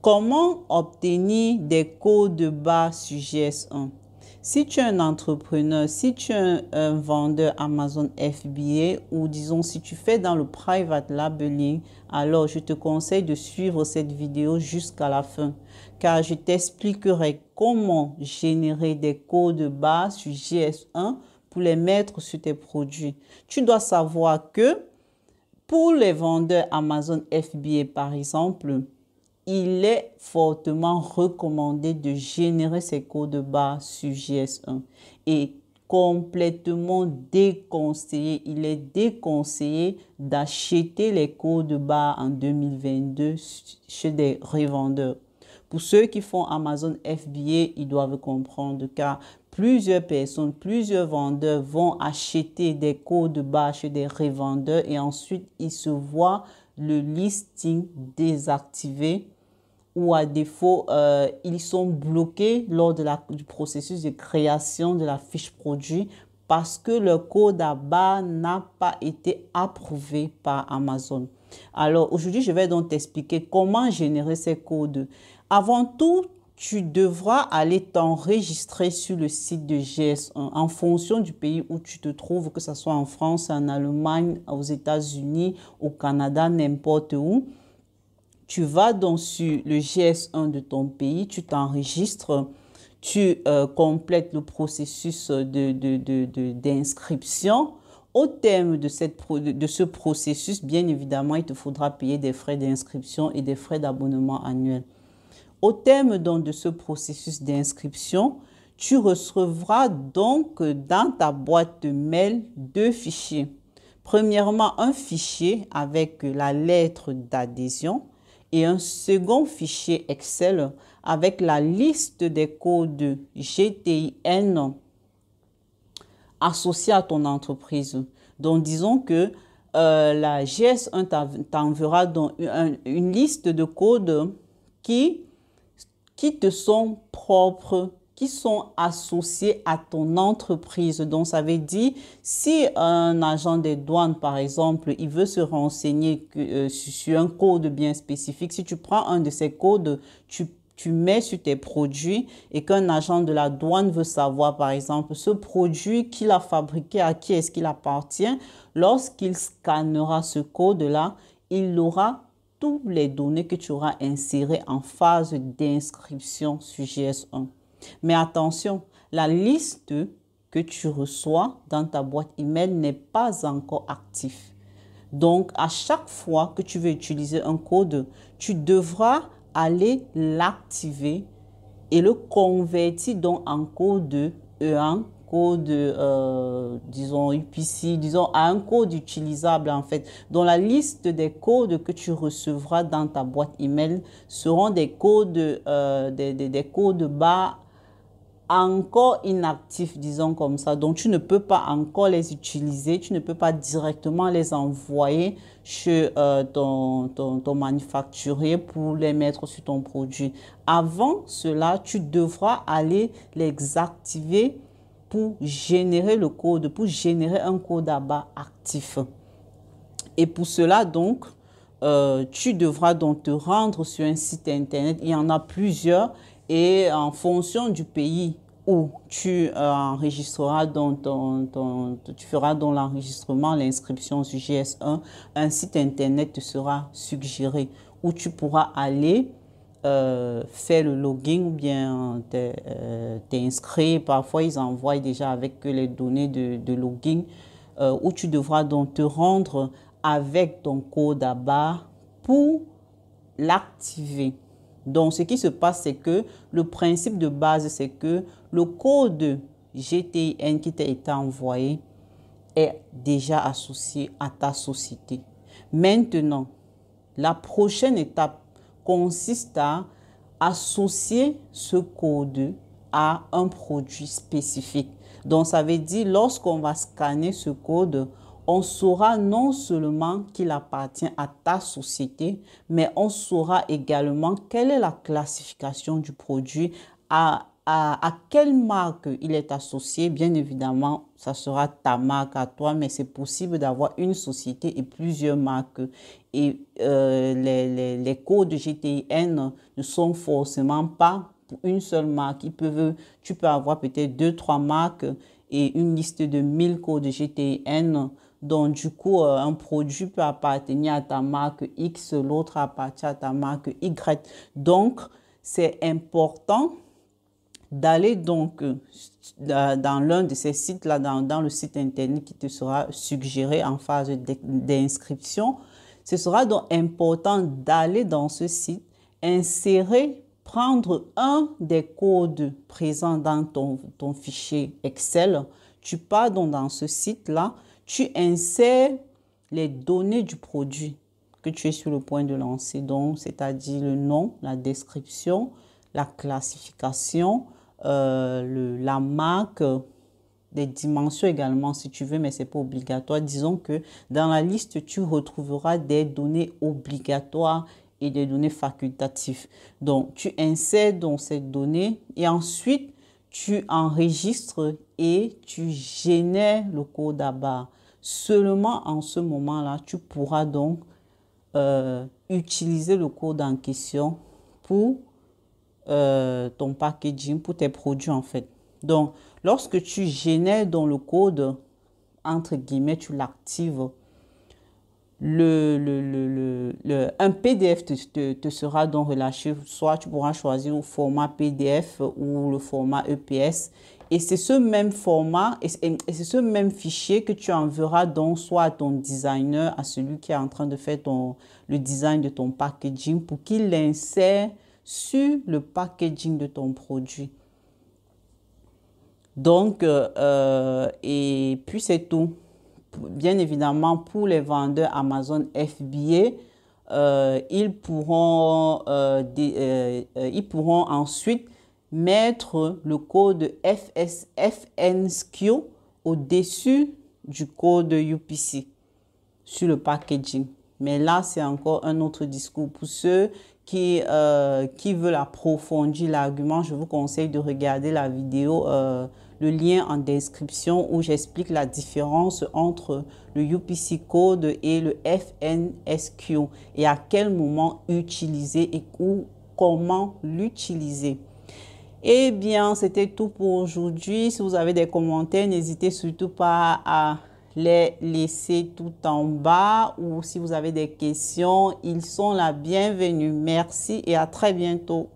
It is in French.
Comment obtenir des codes barres sur GS1? Si tu es un entrepreneur, si tu es un vendeur Amazon FBA ou disons si tu fais dans le private labeling, alors je te conseille de suivre cette vidéo jusqu'à la fin car je t'expliquerai comment générer des codes barres sur GS1 pour les mettre sur tes produits. Tu dois savoir que pour les vendeurs Amazon FBA par exemple, il est fortement recommandé de générer ces codes barres sur GS1 et complètement déconseillé. Il est déconseillé d'acheter les codes barres en 2022 chez des revendeurs. Pour ceux qui font Amazon FBA, ils doivent comprendre car plusieurs personnes, plusieurs vendeurs vont acheter des codes barres chez des revendeurs et ensuite ils se voient le listing désactivé ou à défaut, ils sont bloqués lors du processus de création de la fiche produit parce que le code à barre n'a pas été approuvé par Amazon. Alors aujourd'hui, je vais donc t'expliquer comment générer ces codes. Avant tout, tu devras aller t'enregistrer sur le site de GS1 en fonction du pays où tu te trouves, que ce soit en France, en Allemagne, aux États-Unis, au Canada, n'importe où. Tu vas donc sur le GS1 de ton pays, tu t'enregistres, tu complètes le processus d'inscription. Au terme de ce processus, bien évidemment, il te faudra payer des frais d'inscription et des frais d'abonnement annuels. Au terme donc de ce processus d'inscription, tu recevras donc dans ta boîte mail deux fichiers. Premièrement, un fichier avec la lettre d'adhésion et un second fichier Excel avec la liste des codes GTIN associés à ton entreprise. Donc, disons que la GS1 t'enverra donc une liste de codes qui te sont propres, qui sont associés à ton entreprise. Donc, ça veut dire, si un agent des douanes, par exemple, il veut se renseigner sur un code bien spécifique, si tu prends un de ces codes, tu mets sur tes produits et qu'un agent de la douane veut savoir, par exemple, ce produit qu'il a fabriqué, à qui est-ce qu'il appartient, lorsqu'il scannera ce code-là, il aura toutes les données que tu auras insérées en phase d'inscription sur GS1. Mais attention, la liste que tu reçois dans ta boîte email n'est pas encore active. Donc, à chaque fois que tu veux utiliser un code, tu devras aller l'activer et le convertir donc en code E1, code, disons, UPC, disons, à un code utilisable en fait. Dans la liste des codes que tu recevras dans ta boîte email seront des codes, des codes barres encore inactifs, disons comme ça. Donc, tu ne peux pas encore les utiliser, tu ne peux pas directement les envoyer chez ton manufacturier pour les mettre sur ton produit. Avant cela, tu devras aller les activer pour générer le code, pour générer un code à barre actif. Et pour cela, donc, tu devras donc te rendre sur un site internet. Il y en a plusieurs et en fonction du pays où tu enregistreras tu feras donc l'enregistrement, l'inscription sur GS1, un site internet te sera suggéré où tu pourras aller faire le login ou bien t'inscrire. Parfois, ils envoient déjà avec les données de login où tu devras donc te rendre avec ton code à barre pour l'activer. Donc, ce qui se passe, c'est que le principe de base, c'est que le code GTIN qui t'a été envoyé est déjà associé à ta société. Maintenant, la prochaine étape consiste à associer ce code à un produit spécifique. Donc, ça veut dire, lorsqu'on va scanner ce code, on saura non seulement qu'il appartient à ta société, mais on saura également quelle est la classification du produit, à à quelle marque il est associé, bien évidemment, ça sera ta marque à toi, mais c'est possible d'avoir une société et plusieurs marques. Et les codes GTIN ne sont forcément pas pour une seule marque. Tu peux avoir peut-être 2, 3 marques et une liste de 1000 codes GTIN. Donc, du coup, un produit peut appartenir à ta marque X, l'autre appartient à ta marque Y. Donc, c'est important d'aller donc dans l'un de ces sites-là, dans le site internet qui te sera suggéré en phase d'inscription. Ce sera donc important d'aller dans ce site, insérer, prendre un des codes présents dans ton fichier Excel. Tu pars donc dans ce site-là, tu insères les données du produit que tu es sur le point de lancer, donc c'est-à-dire le nom, la description, la classification, la marque, des dimensions également si tu veux, mais ce n'est pas obligatoire. Disons que dans la liste, tu retrouveras des données obligatoires et des données facultatives. Donc, tu insères donc ces données et ensuite, tu enregistres et tu génères le code à barre. Seulement en ce moment-là, tu pourras donc utiliser le code en question pour ton packaging, pour tes produits en fait. Donc, lorsque tu génères dans le code, entre guillemets, tu l'actives, un PDF te sera donc relâché. Soit tu pourras choisir le format PDF ou le format EPS. Et c'est ce même format et c'est ce même fichier que tu enverras donc soit à ton designer, à celui qui est en train de faire le design de ton packaging pour qu'il l'insère sur le packaging de ton produit. Donc, et puis c'est tout. Bien évidemment, pour les vendeurs Amazon FBA, ils pourront ensuite mettre le code FNSQ au-dessus du code UPC sur le packaging. Mais là, c'est encore un autre discours. Pour ceux qui veulent approfondir l'argument, je vous conseille de regarder la vidéo, le lien en description où j'explique la différence entre le UPC code et le FNSQ et à quel moment utiliser et comment l'utiliser. Eh bien, c'était tout pour aujourd'hui. Si vous avez des commentaires, n'hésitez surtout pas à les laisser tout en bas ou si vous avez des questions, ils sont la bienvenue. Merci et à très bientôt.